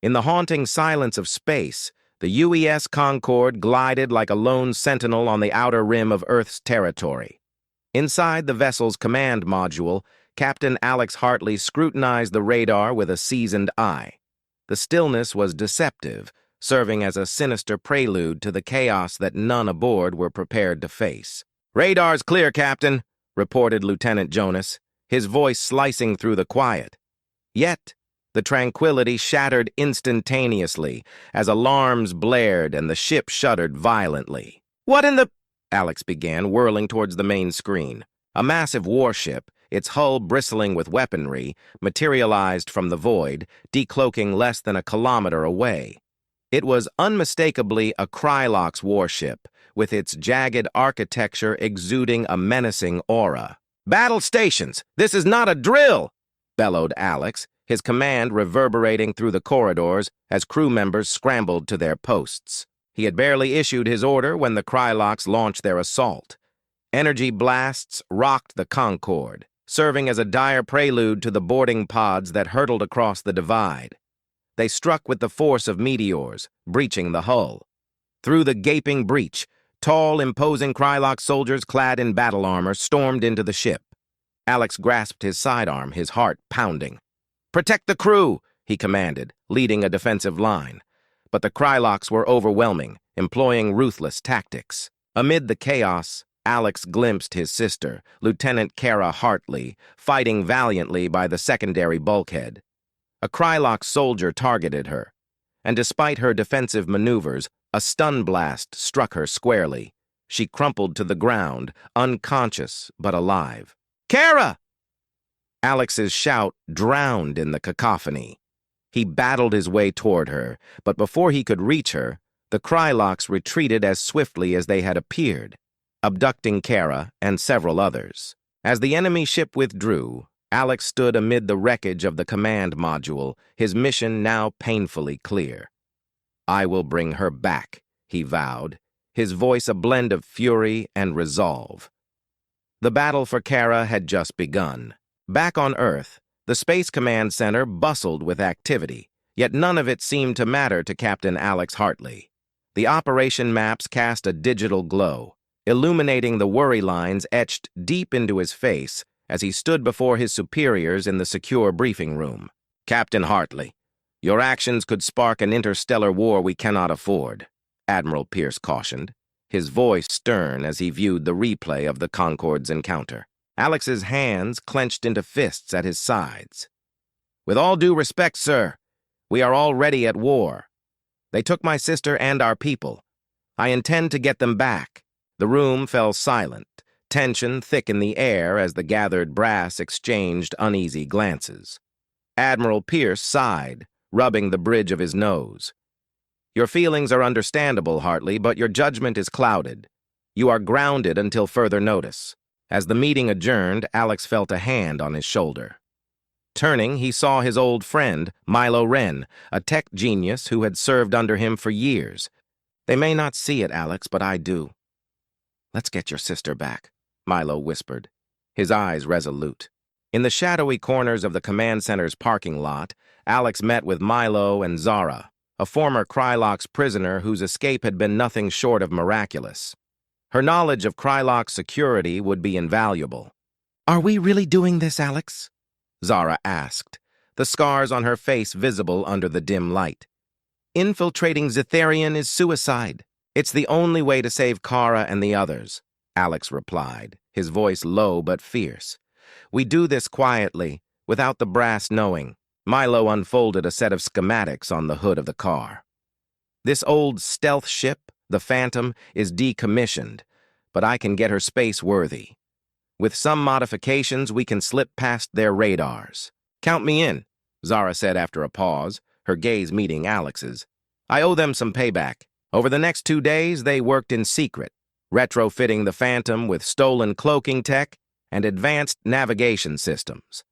In the haunting silence of space, the UES Concord glided like a lone sentinel on the outer rim of Earth's territory. Inside the vessel's command module, Captain Alex Hartley scrutinized the radar with a seasoned eye. The stillness was deceptive, serving as a sinister prelude to the chaos that none aboard were prepared to face. "Radar's clear, Captain," reported Lieutenant Jonas, his voice slicing through the quiet. Yet, the tranquility shattered instantaneously as alarms blared and the ship shuddered violently. "What in the—" Alex began, whirling towards the main screen. A massive warship, its hull bristling with weaponry, materialized from the void, decloaking less than a kilometer away. It was unmistakably a Krylox warship, with its jagged architecture exuding a menacing aura. "Battle stations! This is not a drill!" bellowed Alex, his command reverberating through the corridors as crew members scrambled to their posts. He had barely issued his order when the Krylox launched their assault. Energy blasts rocked the Concord, serving as a dire prelude to the boarding pods that hurtled across the divide. They struck with the force of meteors, breaching the hull. Through the gaping breach, tall, imposing Krylox soldiers clad in battle armor stormed into the ship. Alex grasped his sidearm, his heart pounding. "Protect the crew," he commanded, leading a defensive line. But the Krylox were overwhelming, employing ruthless tactics. Amid the chaos, Alex glimpsed his sister, Lieutenant Kara Hartley, fighting valiantly by the secondary bulkhead. A Krylox soldier targeted her, and despite her defensive maneuvers, a stun blast struck her squarely. She crumpled to the ground, unconscious but alive. "Kara!" Alex's shout drowned in the cacophony. He battled his way toward her, but before he could reach her, the Krylox retreated as swiftly as they had appeared, abducting Kara and several others. As the enemy ship withdrew, Alex stood amid the wreckage of the command module, his mission now painfully clear. "I will bring her back," he vowed, his voice a blend of fury and resolve. The battle for Kara had just begun. Back on Earth, the Space Command Center bustled with activity, yet none of it seemed to matter to Captain Alex Hartley. The operation maps cast a digital glow, illuminating the worry lines etched deep into his face as he stood before his superiors in the secure briefing room. "Captain Hartley, your actions could spark an interstellar war we cannot afford," Admiral Pierce cautioned, his voice stern as he viewed the replay of the Concord's encounter. Alex's hands clenched into fists at his sides. "With all due respect, sir, we are already at war. They took my sister and our people. I intend to get them back." The room fell silent, tension thick in the air as the gathered brass exchanged uneasy glances. Admiral Pierce sighed, rubbing the bridge of his nose. "Your feelings are understandable, Hartley, but your judgment is clouded. You are grounded until further notice." As the meeting adjourned, Alex felt a hand on his shoulder. Turning, he saw his old friend, Milo Wren, a tech genius who had served under him for years. "They may not see it, Alex, but I do." "Let's get your sister back," Milo whispered, his eyes resolute. In the shadowy corners of the command center's parking lot, Alex met with Milo and Zara, a former Krylox prisoner whose escape had been nothing short of miraculous. Her knowledge of Krylox security would be invaluable. "Are we really doing this, Alex?" Zara asked, the scars on her face visible under the dim light. "Infiltrating Zetharian is suicide. It's the only way to save Kara and the others," Alex replied, his voice low but fierce. "We do this quietly, without the brass knowing." Milo unfolded a set of schematics on the hood of the car. "This old stealth ship, the Phantom, is decommissioned, but I can get her space-worthy. With some modifications, we can slip past their radars." "Count me in," Zara said after a pause, her gaze meeting Alex's. "I owe them some payback." Over the next 2 days, they worked in secret, retrofitting the Phantom with stolen cloaking tech and advanced navigation systems.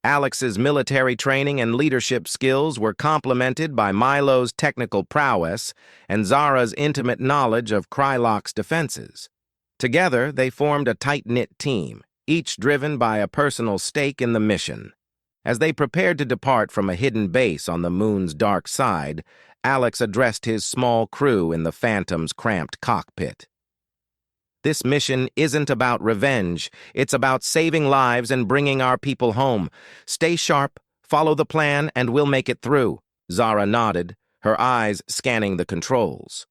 Alex's military training and leadership skills were complemented by Milo's technical prowess and Zara's intimate knowledge of Krylox defenses. Together, they formed a tight-knit team, each driven by a personal stake in the mission. As they prepared to depart from a hidden base on the moon's dark side, Alex addressed his small crew in the Phantom's cramped cockpit. This mission isn't about revenge. It's about saving lives and bringing our people home. Stay sharp, follow the plan, and we'll make it through. Zara nodded, her eyes scanning the controls.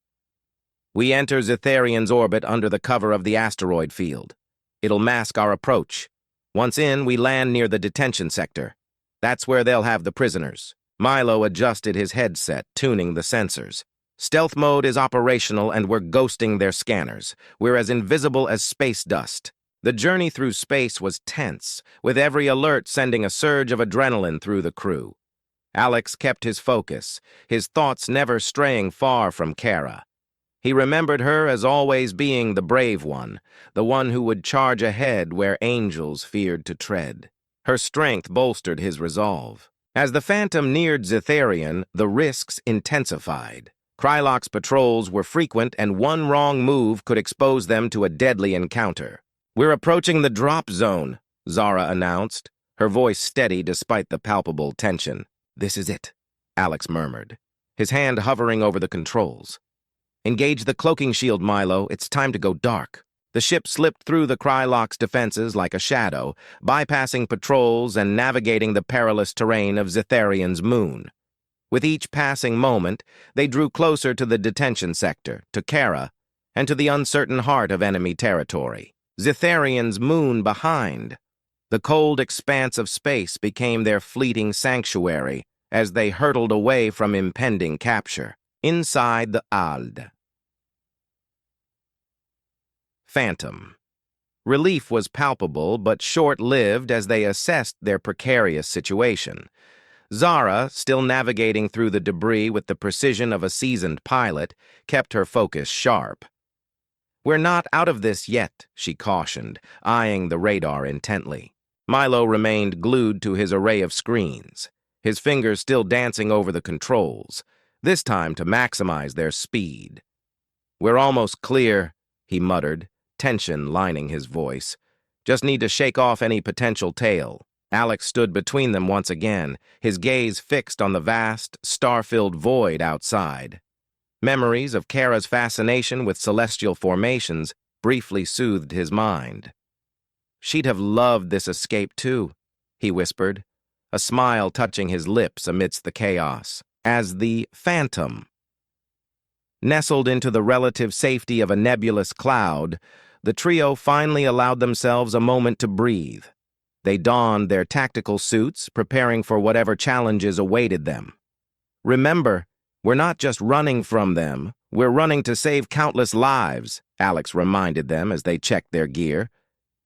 We enter Zetharian's orbit under the cover of the asteroid field. It'll mask our approach. Once in, we land near the detention sector. That's where they'll have the prisoners. Milo adjusted his headset, tuning the sensors. Stealth mode is operational and we're ghosting their scanners. We're as invisible as space dust. The journey through space was tense, with every alert sending a surge of adrenaline through the crew. Alex kept his focus, his thoughts never straying far from Kara. He remembered her as always being the brave one, the one who would charge ahead where angels feared to tread. Her strength bolstered his resolve. As the Phantom neared Zetharian, the risks intensified. Krylox patrols were frequent, and one wrong move could expose them to a deadly encounter. "We're approaching the drop zone," Zara announced, her voice steady despite the palpable tension. "This is it," Alex murmured, his hand hovering over the controls. "Engage the cloaking shield, Milo. It's time to go dark." The ship slipped through the Krylox defenses like a shadow, bypassing patrols and navigating the perilous terrain of Zetharian's moon. With each passing moment, they drew closer to the detention sector, to Kara, and to the uncertain heart of enemy territory. Zetharian's moon behind. The cold expanse of space became their fleeting sanctuary as they hurtled away from impending capture. Inside the ALD. Phantom. Relief was palpable but short-lived as they assessed their precarious situation. Zara, still navigating through the debris with the precision of a seasoned pilot, kept her focus sharp. "We're not out of this yet," she cautioned, eyeing the radar intently. Milo remained glued to his array of screens, his fingers still dancing over the controls, this time to maximize their speed. "We're almost clear," he muttered, tension lining his voice. "Just need to shake off any potential tail." Alex stood between them once again, his gaze fixed on the vast, star-filled void outside. Memories of Kara's fascination with celestial formations briefly soothed his mind. "She'd have loved this escape too," he whispered, a smile touching his lips amidst the chaos. As the Phantom nestled into the relative safety of a nebulous cloud, the trio finally allowed themselves a moment to breathe. They donned their tactical suits, preparing for whatever challenges awaited them. "Remember, we're not just running from them, we're running to save countless lives," Alex reminded them as they checked their gear.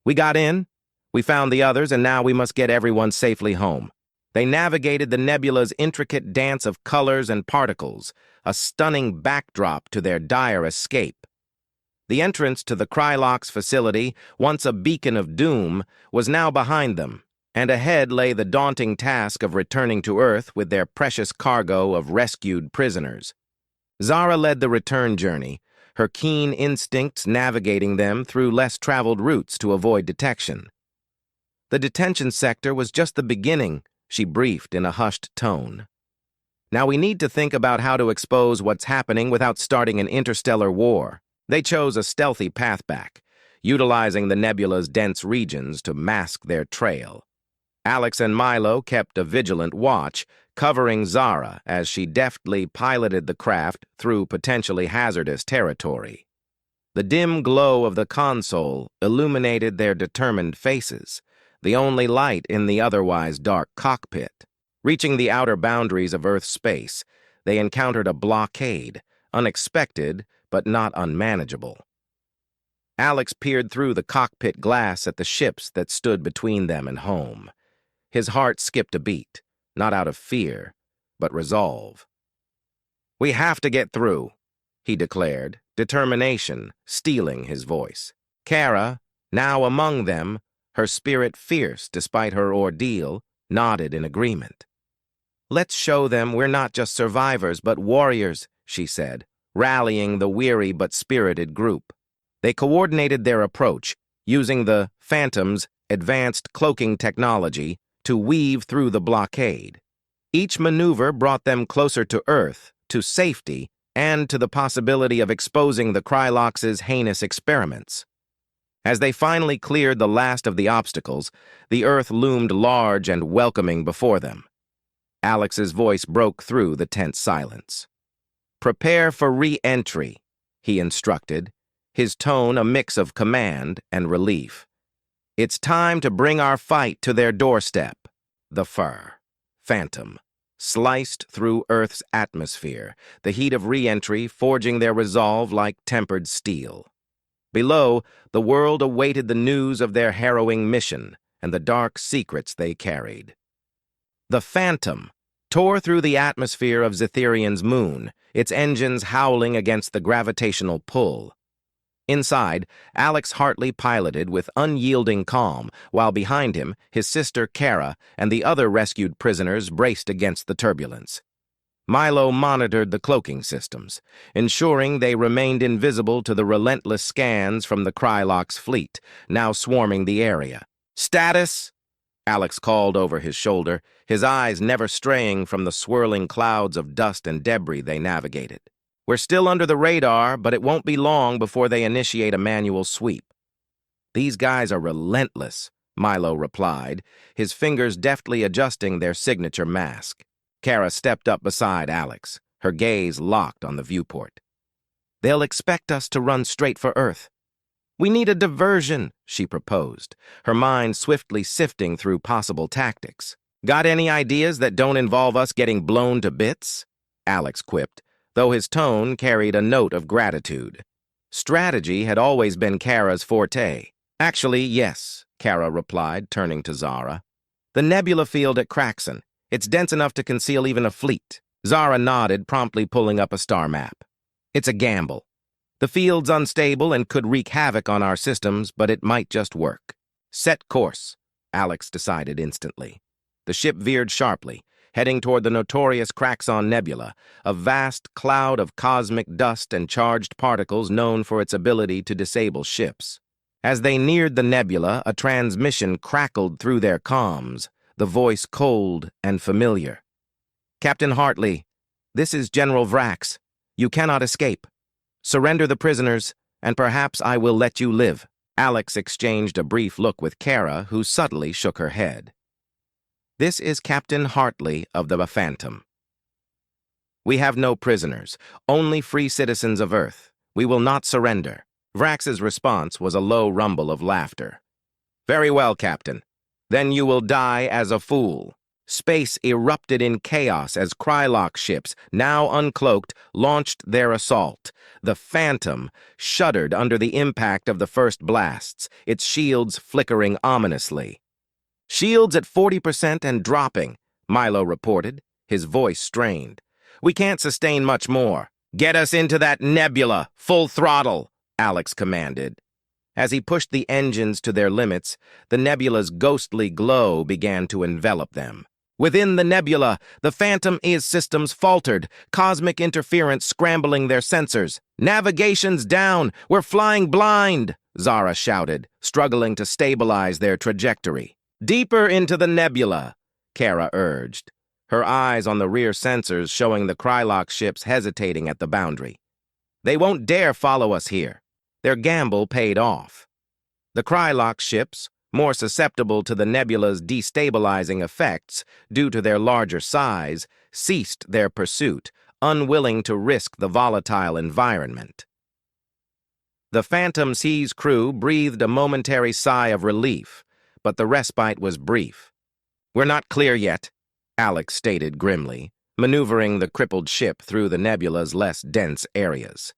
"We got in, we found the others, and now we must get everyone safely home." They navigated the nebula's intricate dance of colors and particles, a stunning backdrop to their dire escape. The entrance to the Krylox facility, once a beacon of doom, was now behind them, and ahead lay the daunting task of returning to Earth with their precious cargo of rescued prisoners. Zara led the return journey, her keen instincts navigating them through less traveled routes to avoid detection. "The detention sector was just the beginning," she briefed in a hushed tone. "Now we need to think about how to expose what's happening without starting an interstellar war." They chose a stealthy path back, utilizing the nebula's dense regions to mask their trail. Alex and Milo kept a vigilant watch, covering Zara as she deftly piloted the craft through potentially hazardous territory. The dim glow of the console illuminated their determined faces, the only light in the otherwise dark cockpit. Reaching the outer boundaries of Earth's space, they encountered a blockade, unexpected but not unmanageable. Alex peered through the cockpit glass at the ships that stood between them and home. His heart skipped a beat, not out of fear, but resolve. "We have to get through," he declared, determination stealing his voice. Kara, now among them, her spirit fierce despite her ordeal, nodded in agreement. "Let's show them we're not just survivors but warriors," she said, rallying the weary but spirited group. They coordinated their approach, using the Phantom's advanced cloaking technology, to weave through the blockade. Each maneuver brought them closer to Earth, to safety, and to the possibility of exposing the Krylox's heinous experiments. As they finally cleared the last of the obstacles, the Earth loomed large and welcoming before them. Alex's voice broke through the tense silence. "Prepare for re-entry," he instructed, his tone a mix of command and relief. "It's time to bring our fight to their doorstep." The Phantom sliced through Earth's atmosphere, the heat of re-entry forging their resolve like tempered steel. Below, the world awaited the news of their harrowing mission and the dark secrets they carried. The Phantom tore through the atmosphere of Zetherian's moon, its engines howling against the gravitational pull. Inside, Alex Hartley piloted with unyielding calm, while behind him, his sister Kara and the other rescued prisoners braced against the turbulence. Milo monitored the cloaking systems, ensuring they remained invisible to the relentless scans from the Krylox fleet, now swarming the area. "Status?" Alex called over his shoulder, his eyes never straying from the swirling clouds of dust and debris they navigated. "We're still under the radar, but it won't be long before they initiate a manual sweep." "These guys are relentless," Milo replied, his fingers deftly adjusting their signature mask. Kara stepped up beside Alex, her gaze locked on the viewport. "They'll expect us to run straight for Earth." "We need a diversion," she proposed, her mind swiftly sifting through possible tactics. "Got any ideas that don't involve us getting blown to bits?" Alex quipped, though his tone carried a note of gratitude. Strategy had always been Kara's forte. "Actually, yes," Kara replied, turning to Zara. "The nebula field at Kraxon. It's dense enough to conceal even a fleet." Zara nodded, promptly pulling up a star map. "It's a gamble. The field's unstable and could wreak havoc on our systems, but it might just work." "Set course," Alex decided instantly. The ship veered sharply, heading toward the notorious Kraxon Nebula, a vast cloud of cosmic dust and charged particles known for its ability to disable ships. As they neared the nebula, a transmission crackled through their comms, the voice cold and familiar. "Captain Hartley, this is General Vrax. You cannot escape. Surrender the prisoners, and perhaps I will let you live." Alex exchanged a brief look with Kara, who subtly shook her head. "This is Captain Hartley of the Phantom. We have no prisoners, only free citizens of Earth. We will not surrender." Vrax's response was a low rumble of laughter. "Very well, Captain. Then you will die as a fool." Space erupted in chaos as Krylox ships, now uncloaked, launched their assault. The Phantom shuddered under the impact of the first blasts, its shields flickering ominously. "Shields at 40% and dropping," Milo reported, his voice strained. "We can't sustain much more." "Get us into that nebula, full throttle," Alex commanded. As he pushed the engines to their limits, the nebula's ghostly glow began to envelop them. Within the nebula, the Phantom ES systems faltered, cosmic interference scrambling their sensors. "Navigation's down! We're flying blind!" Zara shouted, struggling to stabilize their trajectory. "Deeper into the nebula," Kara urged, her eyes on the rear sensors showing the Krylox ships hesitating at the boundary. "They won't dare follow us here." Their gamble paid off. The Krylox ships, more susceptible to the nebula's destabilizing effects due to their larger size, ceased their pursuit, unwilling to risk the volatile environment. The Phantom ES crew breathed a momentary sigh of relief, but the respite was brief. "We're not clear yet," Alex stated grimly, maneuvering the crippled ship through the nebula's less dense areas.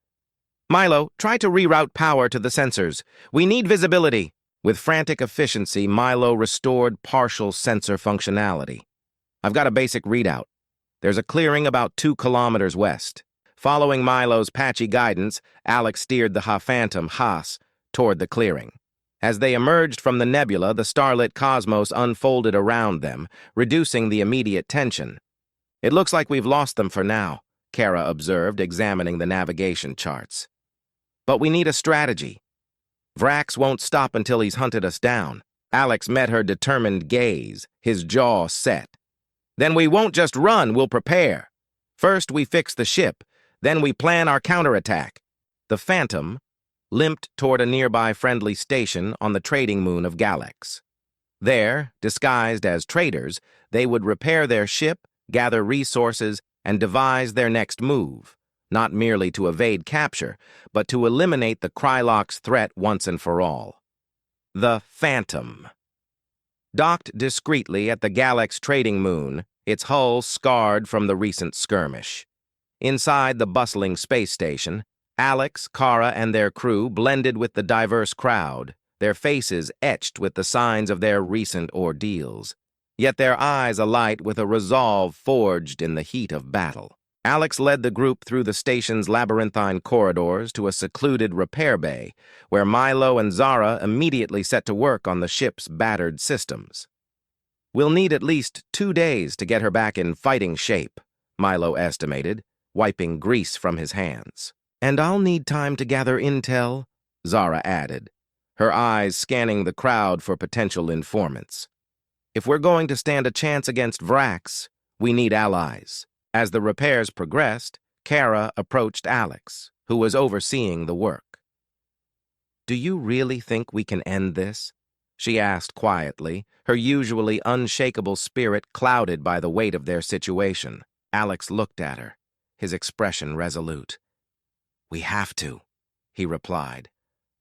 "Milo, try to reroute power to the sensors. We need visibility." With frantic efficiency, Milo restored partial sensor functionality. "I've got a basic readout. There's a clearing about 2 kilometers west." Following Milo's patchy guidance, Alex steered the Phantom Haas toward the clearing. As they emerged from the nebula, the starlit cosmos unfolded around them, reducing the immediate tension. "It looks like we've lost them for now," Kara observed, examining the navigation charts. "But we need a strategy. Vrax won't stop until he's hunted us down." Alex met her determined gaze, his jaw set. Then we won't just run, we'll prepare. First we fix the ship, then we plan our counterattack. The Phantom limped toward a nearby friendly station on the trading moon of Galactic. There, disguised as traders, they would repair their ship, gather resources, and devise their next move, not merely to evade capture, but to eliminate the Krylox threat once and for all. The Phantom docked discreetly at the Galactic trading moon, its hull scarred from the recent skirmish. Inside the bustling space station, Alex, Kara, and their crew blended with the diverse crowd, their faces etched with the signs of their recent ordeals, yet their eyes alight with a resolve forged in the heat of battle. Alex led the group through the station's labyrinthine corridors to a secluded repair bay, where Milo and Zara immediately set to work on the ship's battered systems. "We'll need at least 2 days to get her back in fighting shape," Milo estimated, wiping grease from his hands. "And I'll need time to gather intel," Zara added, her eyes scanning the crowd for potential informants. "If we're going to stand a chance against Vrax, we need allies." As the repairs progressed, Kara approached Alex, who was overseeing the work. "Do you really think we can end this?" she asked quietly, her usually unshakable spirit clouded by the weight of their situation. Alex looked at her, his expression resolute. "We have to," he replied,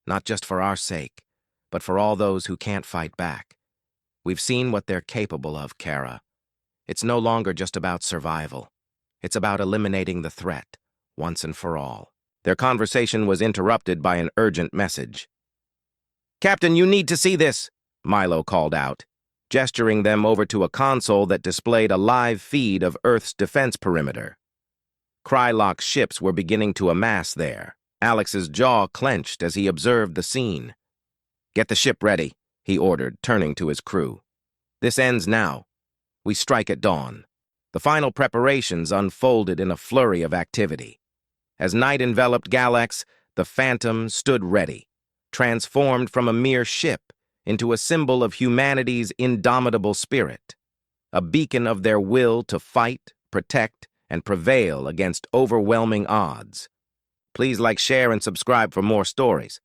"not just for our sake, but for all those who can't fight back. We've seen what they're capable of, Kara. It's no longer just about survival. It's about eliminating the threat, once and for all." Their conversation was interrupted by an urgent message. "Captain, you need to see this," Milo called out, gesturing them over to a console that displayed a live feed of Earth's defense perimeter. Krylox ships were beginning to amass there. Alex's jaw clenched as he observed the scene. "Get the ship ready," he ordered, turning to his crew. "This ends now. We strike at dawn." The final preparations unfolded in a flurry of activity. As night enveloped Galactic, the Phantom stood ready, transformed from a mere ship into a symbol of humanity's indomitable spirit, a beacon of their will to fight, protect, and prevail against overwhelming odds. Please like, share, and subscribe for more stories.